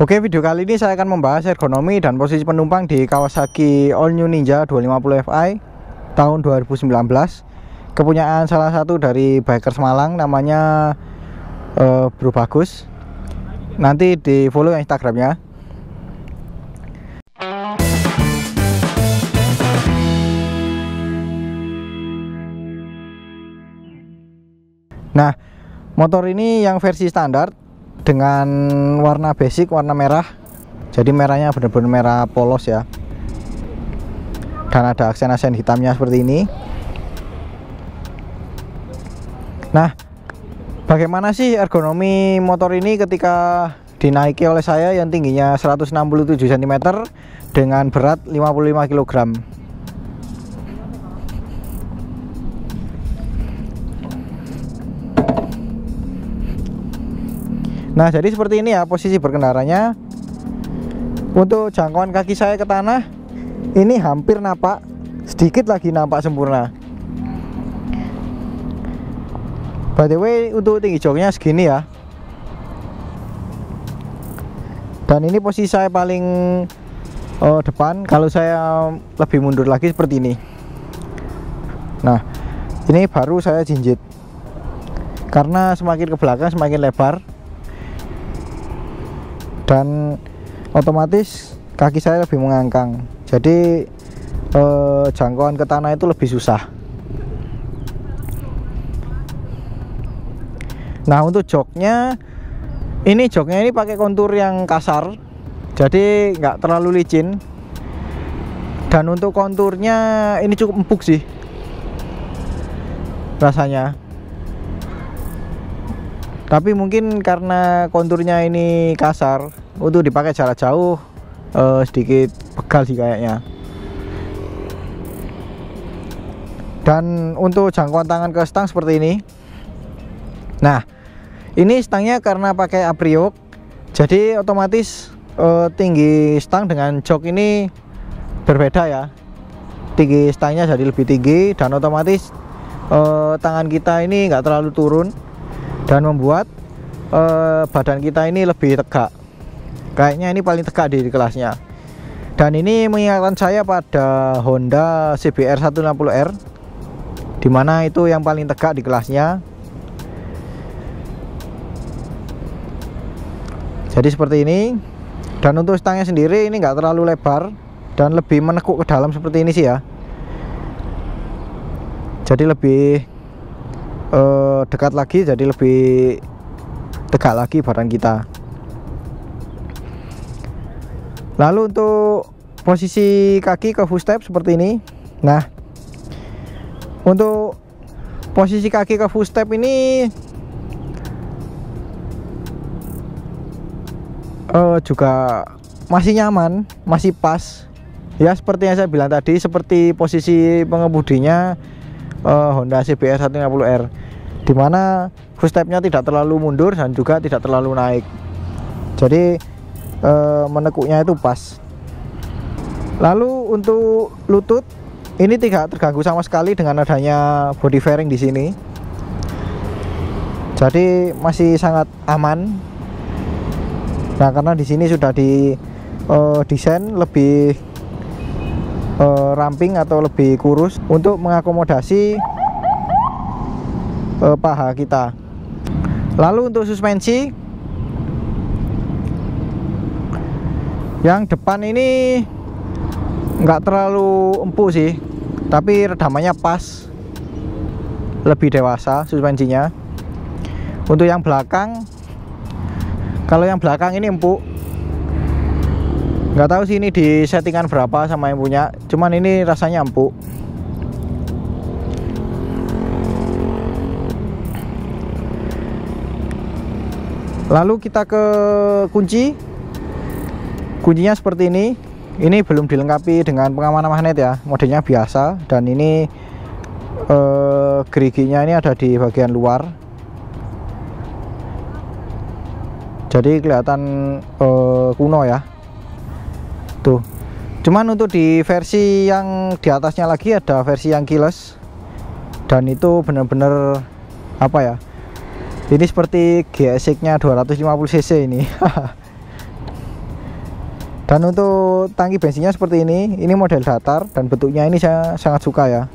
Oke, video kali ini saya akan membahas ergonomi dan posisi penumpang di Kawasaki All New Ninja 250 Fi tahun 2019, kepunyaan salah satu dari biker Malang, namanya Bro Bagus. Nanti di follow Instagramnya. Nah, motor ini yang versi standar dengan warna basic, warna merah. Jadi merahnya benar-benar merah polos ya, dan ada aksen-aksen hitamnya seperti ini. Nah, bagaimana sih ergonomi motor ini ketika dinaiki oleh saya yang tingginya 167 cm dengan berat 55 kg? Nah, jadi seperti ini ya posisi berkendaranya. Untuk jangkauan kaki saya ke tanah ini hampir nampak, sedikit lagi nampak sempurna. By the way, untuk tinggi joknya segini ya. Dan ini posisi saya paling depan. Kalau saya lebih mundur lagi seperti ini. Nah, ini baru saya jinjit, karena semakin ke belakang semakin lebar, dan otomatis kaki saya lebih mengangkang. Jadi jangkauan ke tanah itu lebih susah. Nah, untuk joknya ini pakai kontur yang kasar, jadi nggak terlalu licin. Dan untuk konturnya ini cukup empuk sih rasanya. Tapi mungkin karena konturnya ini kasar, untuk dipakai jarak jauh sedikit pegal sih kayaknya. Dan untuk jangkauan tangan ke stang seperti ini. Nah, ini stangnya karena pakai Apriok, jadi otomatis tinggi stang dengan jok ini berbeda ya. Tinggi stangnya jadi lebih tinggi, dan otomatis tangan kita ini nggak terlalu turun, dan membuat badan kita ini lebih tegak. Kayaknya ini paling tegak di kelasnya. Dan ini mengingatkan saya pada Honda CBR 160R, dimana itu yang paling tegak di kelasnya. Jadi seperti ini. Dan untuk stangnya sendiri ini nggak terlalu lebar dan lebih menekuk ke dalam seperti ini sih ya. Jadi lebih dekat lagi, jadi lebih tegak lagi badan kita. Lalu untuk posisi kaki ke full step seperti ini. Nah, untuk posisi kaki ke full step ini juga masih nyaman, masih pas ya, seperti yang saya bilang tadi, seperti posisi pengemudinya Honda CBR 150R, dimana footstepnya tidak terlalu mundur dan juga tidak terlalu naik. Jadi menekuknya itu pas. Lalu untuk lutut ini tidak terganggu sama sekali dengan adanya body fairing di sini. Jadi masih sangat aman. Nah, karena di sini sudah di desain lebih ramping atau lebih kurus untuk mengakomodasi paha kita. Lalu untuk suspensi, yang depan ini nggak terlalu empuk sih, tapi redamannya pas, lebih dewasa suspensinya. Untuk yang belakang, kalau yang belakang ini empuk. Nggak tahu sih ini di settingan berapa sama yang punya, cuman ini rasanya empuk. Lalu kita ke kuncinya seperti ini. Ini belum dilengkapi dengan pengamanan magnet ya, modelnya biasa. Dan ini geriginya ini ada di bagian luar, jadi kelihatan kuno ya tuh. Cuman untuk di versi yang di atasnya lagi ada versi yang keyless, dan itu benar-benar apa ya, ini seperti GSX nya 250 cc ini. Dan untuk tangki bensinnya seperti ini model datar dan bentuknya ini saya sangat suka ya.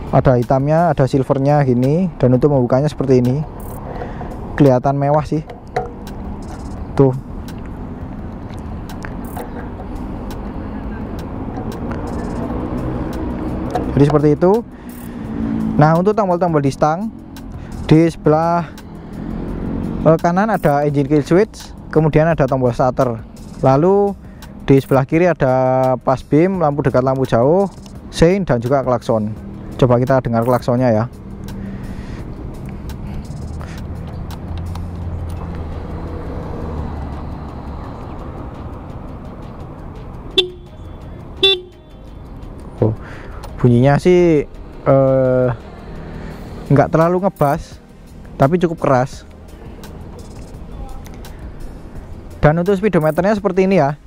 Ada hitamnya, ada silvernya gini, dan untuk membukanya seperti ini. Kelihatan mewah sih. Tuh. Jadi seperti itu. Nah, untuk tombol-tombol di stang, di sebelah kanan ada engine kill switch, kemudian ada tombol starter. Lalu di sebelah kiri ada pas beam, lampu dekat, lampu jauh, sein, dan juga klakson. Coba kita dengar klaksonnya ya. Oh, bunyinya sih nggak terlalu ngebas, tapi cukup keras. Dan untuk speedometernya seperti ini ya.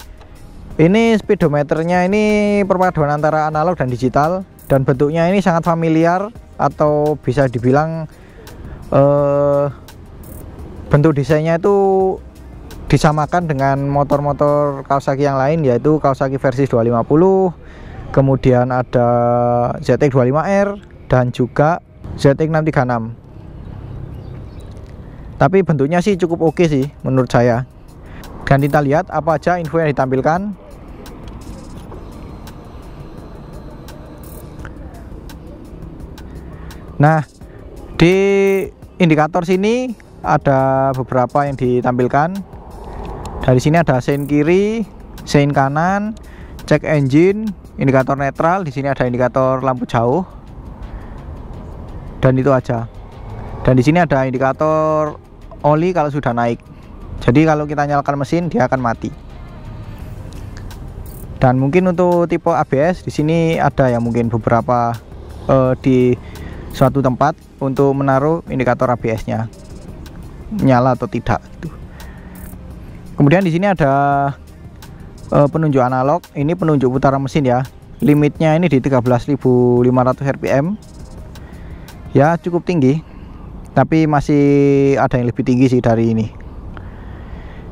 Ini speedometernya ini perpaduan antara analog dan digital, dan bentuknya ini sangat familiar, atau bisa dibilang bentuk desainnya itu disamakan dengan motor-motor Kawasaki yang lain, yaitu Kawasaki Versys 250, kemudian ada ZX 25R, dan juga ZX 636. Tapi bentuknya sih cukup oke sih menurut saya. Dan kita lihat apa aja info yang ditampilkan. Nah, di indikator sini ada beberapa yang ditampilkan. Dari sini ada sein kiri, sein kanan, cek engine, indikator netral. Di sini ada indikator lampu jauh. Dan itu aja. Dan di sini ada indikator oli kalau sudah naik. Jadi kalau kita nyalakan mesin dia akan mati. Dan mungkin untuk tipe ABS di sini ada ya mungkin beberapa di suatu tempat untuk menaruh indikator ABS-nya nyala atau tidak gitu. Kemudian di sini ada penunjuk analog. Ini penunjuk putaran mesin ya. Limitnya ini di 13.500 rpm. Ya cukup tinggi. Tapi masih ada yang lebih tinggi sih dari ini.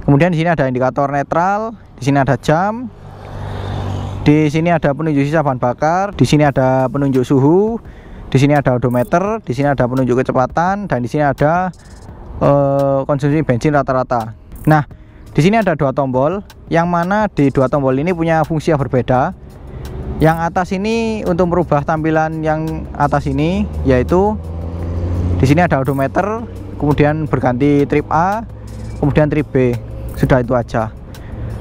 Kemudian di sini ada indikator netral, di sini ada jam, di sini ada penunjuk sisa bahan bakar, di sini ada penunjuk suhu, di sini ada odometer, di sini ada penunjuk kecepatan, dan di sini ada konsumsi bensin rata-rata. Nah, di sini ada dua tombol, yang mana di dua tombol ini punya fungsi yang berbeda. Yang atas ini untuk merubah tampilan yang atas ini, yaitu di sini ada odometer, kemudian berganti trip A, kemudian trip B. Sudah itu aja.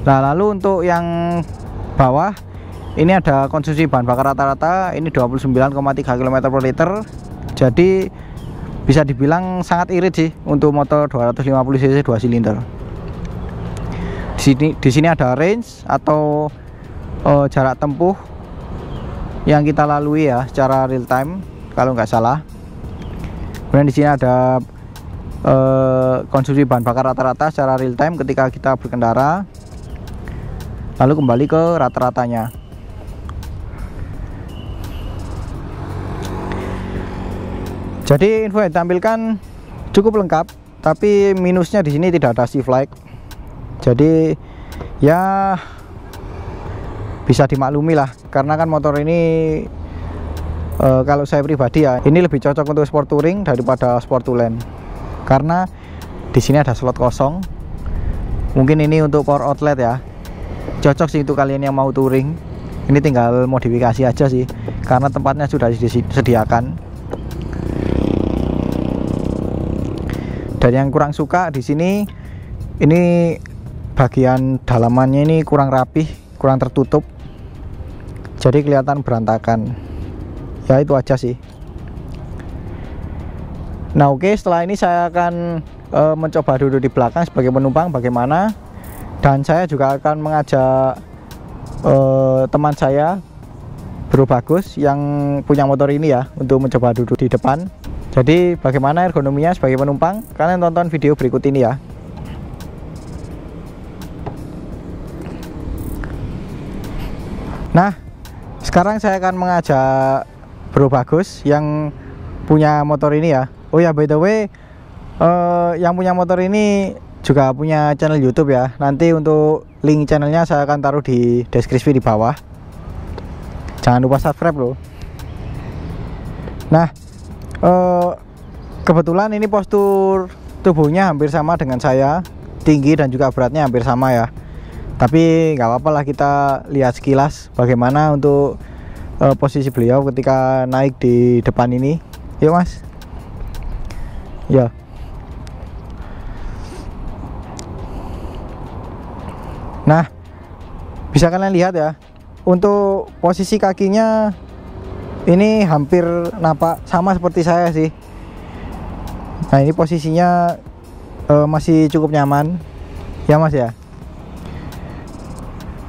Nah, lalu untuk yang bawah ini ada konsumsi bahan bakar rata-rata, ini 29,3 km per liter. Jadi bisa dibilang sangat irit sih untuk motor 250 cc 2 silinder. Di sini ada range atau jarak tempuh yang kita lalui ya secara real time kalau nggak salah. Kemudian di sini ada konsumsi bahan bakar rata-rata secara real time ketika kita berkendara, lalu kembali ke rata-ratanya. Jadi info yang ditampilkan cukup lengkap, tapi minusnya di sini tidak ada shift light. Jadi ya bisa dimaklumi lah, karena kan motor ini kalau saya pribadi ya ini lebih cocok untuk sport touring daripada sport to land. Karena di sini ada slot kosong. Mungkin ini untuk power outlet ya. Cocok sih untuk kalian yang mau touring. Ini tinggal modifikasi aja sih, karena tempatnya sudah disediakan. Dan yang kurang suka di sini, ini bagian dalamannya ini kurang rapih, kurang tertutup. Jadi kelihatan berantakan. Ya itu aja sih. Nah oke, setelah ini saya akan mencoba duduk di belakang sebagai penumpang bagaimana. Dan saya juga akan mengajak teman saya, Bro Bagus, yang punya motor ini ya, untuk mencoba duduk di depan. Jadi bagaimana ergonominya sebagai penumpang, kalian tonton video berikut ini ya. Nah sekarang saya akan mengajak Bro Bagus yang punya motor ini ya. Oh ya, by the way, yang punya motor ini juga punya channel YouTube ya. Nanti untuk link channelnya saya akan taruh di deskripsi di bawah. Jangan lupa subscribe loh. Nah, kebetulan ini postur tubuhnya hampir sama dengan saya, tinggi dan juga beratnya hampir sama ya. Tapi nggak apa-apa lah, kita lihat sekilas bagaimana untuk posisi beliau ketika naik di depan ini. Yuk mas. Ya. Nah, bisa kalian lihat ya, untuk posisi kakinya ini hampir napak sama seperti saya sih. Nah, ini posisinya masih cukup nyaman ya mas ya.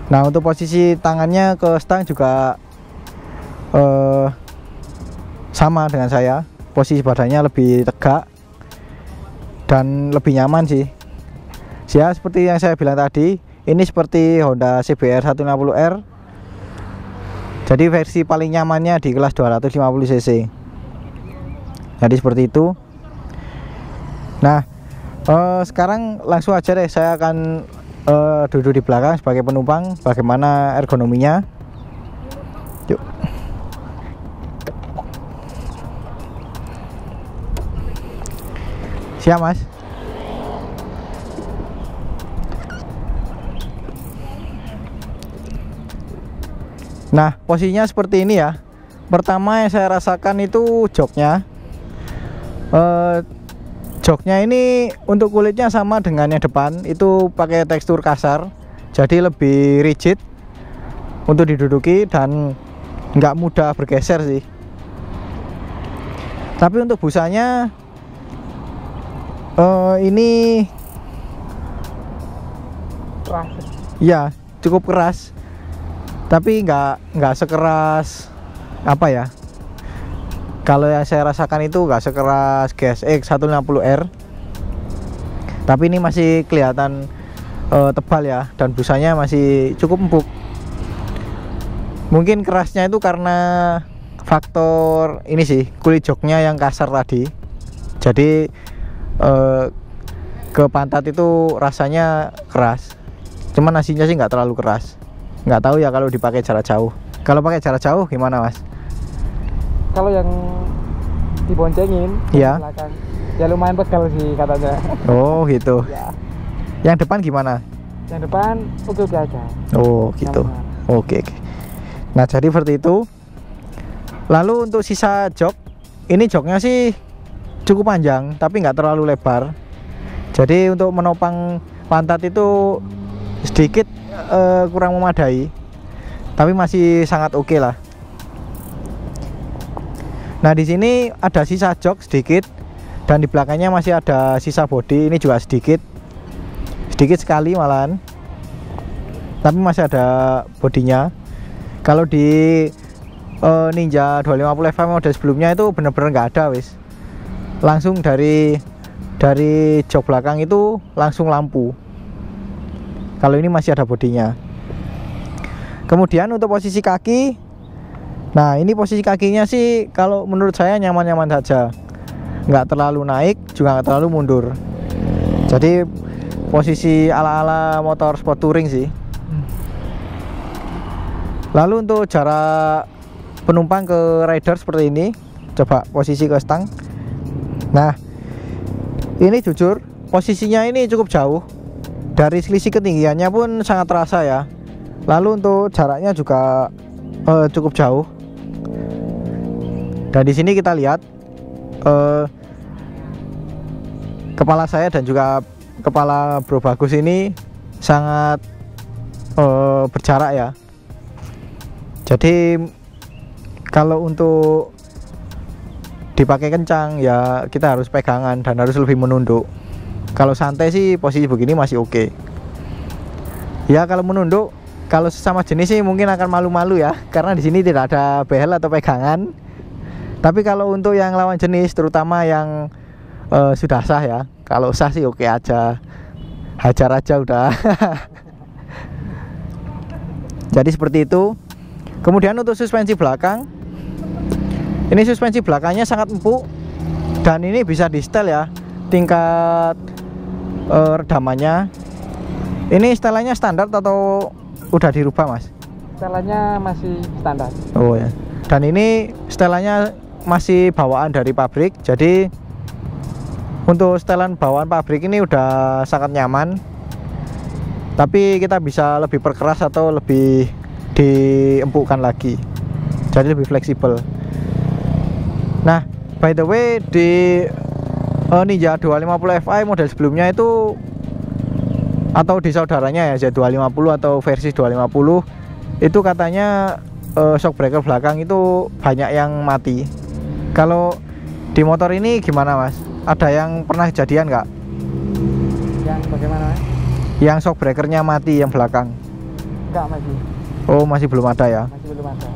Nah, untuk posisi tangannya ke stang juga sama dengan saya. Posisi badannya lebih tegak dan lebih nyaman sih. Ya, seperti yang saya bilang tadi, ini seperti Honda CBR 150R. Jadi versi paling nyamannya di kelas 250 cc. Jadi seperti itu. Nah, sekarang langsung aja deh, saya akan duduk di belakang sebagai penumpang. Bagaimana ergonominya? Yuk. Siap mas. Nah, posisinya seperti ini ya. Pertama yang saya rasakan itu joknya. Joknya ini untuk kulitnya sama dengan yang depan, itu pakai tekstur kasar, jadi lebih rigid untuk diduduki dan nggak mudah bergeser sih. Tapi untuk busanya ini keras. Ya cukup keras, tapi nggak sekeras apa ya. Kalau yang saya rasakan itu nggak sekeras GSX 150R, tapi ini masih kelihatan tebal ya, dan busanya masih cukup empuk. Mungkin kerasnya itu karena faktor ini sih, kulit joknya yang kasar tadi. Jadi ke pantat itu rasanya keras. Cuman nasinya sih nggak terlalu keras. Nggak tahu ya kalau dipakai jarak jauh. Kalau pakai jarak jauh gimana mas? Kalau yang diboncengin ya, belakang, ya lumayan pegal sih katanya. Oh gitu. Ya. Yang depan gimana? Yang depan oke aja. Oh gitu. Oke. Nah jadi seperti itu. Lalu untuk sisa jok, ini joknya sih cukup panjang tapi nggak terlalu lebar. Jadi untuk menopang pantat itu sedikit kurang memadai, tapi masih sangat oke lah. Nah di sini ada sisa jok sedikit, dan di belakangnya masih ada sisa bodi. Ini juga sedikit sekali malahan, tapi masih ada bodinya. Kalau di Ninja 250 FM model sebelumnya itu bener-bener nggak ada wis. Langsung dari jok belakang itu langsung lampu. Kalau ini masih ada bodinya. Kemudian untuk posisi kaki, nah ini posisi kakinya sih kalau menurut saya nyaman-nyaman saja, nggak terlalu naik juga nggak terlalu mundur. Jadi posisi ala-ala motor sport touring sih. Lalu untuk jarak penumpang ke rider seperti ini, coba posisi ke stang. Nah ini jujur posisinya ini cukup jauh, dari selisih ketinggiannya pun sangat terasa ya. Lalu untuk jaraknya juga cukup jauh. Dan di sini kita lihat kepala saya dan juga kepala Bro Bagus ini sangat berjarak ya. Jadi kalau untuk dipakai kencang ya kita harus pegangan dan harus lebih menunduk. Kalau santai sih posisi begini masih oke. Ya kalau menunduk, kalau sesama jenis sih mungkin akan malu-malu ya, karena di sini tidak ada behel atau pegangan. Tapi kalau untuk yang lawan jenis, terutama yang sudah sah ya, kalau sah sih oke aja, hajar aja udah. Jadi seperti itu. Kemudian untuk suspensi belakang, ini suspensi belakangnya sangat empuk, dan ini bisa di setel ya, tingkat redamannya. Ini setelannya standar atau udah dirubah, Mas? Setelannya masih standar. Oh ya. Dan ini setelannya masih bawaan dari pabrik. Jadi untuk setelan bawaan pabrik ini udah sangat nyaman. Tapi kita bisa lebih perkeras atau lebih diempukkan lagi. Jadi lebih fleksibel. Nah, by the way, di Ninja 250 Fi model sebelumnya itu, atau di saudaranya ya Z250 atau versi 250, itu katanya shock breaker belakang itu banyak yang mati. Kalau di motor ini gimana, Mas? Ada yang pernah kejadian nggak? Yang bagaimana? Yang shock breakernya mati yang belakang? Enggak, masih. Oh, masih belum ada ya? Masih belum ada.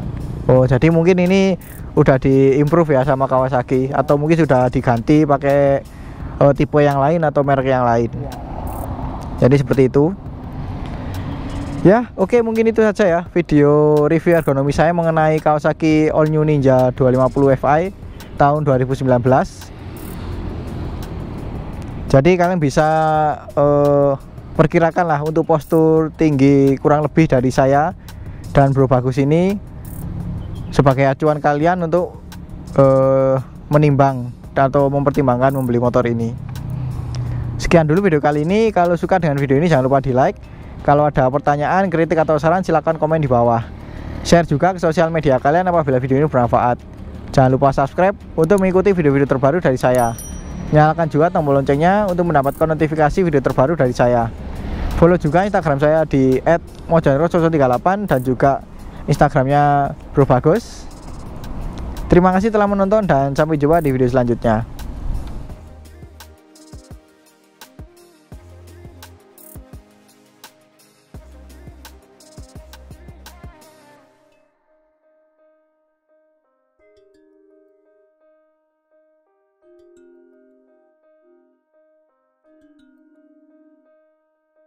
Oh, jadi mungkin ini udah diimprove ya sama Kawasaki, atau mungkin sudah diganti pakai tipe yang lain atau merek yang lain. Iya. Jadi seperti itu. Ya, oke, mungkin itu saja ya video review ergonomi saya mengenai Kawasaki All New Ninja 250 Fi tahun 2019. Jadi kalian bisa perkirakan lah untuk postur tinggi kurang lebih dari saya dan Bro Bagus ini sebagai acuan kalian untuk menimbang atau mempertimbangkan membeli motor ini. Sekian dulu video kali ini. Kalau suka dengan video ini jangan lupa di like. Kalau ada pertanyaan, kritik atau saran silahkan komen di bawah. Share juga ke sosial media kalian apabila video ini bermanfaat. Jangan lupa subscribe untuk mengikuti video-video terbaru dari saya. Nyalakan juga tombol loncengnya untuk mendapatkan notifikasi video terbaru dari saya. Follow juga Instagram saya di @mojanero138 dan juga Instagramnya Bro Bagus. Terima kasih telah menonton dan sampai jumpa di video selanjutnya.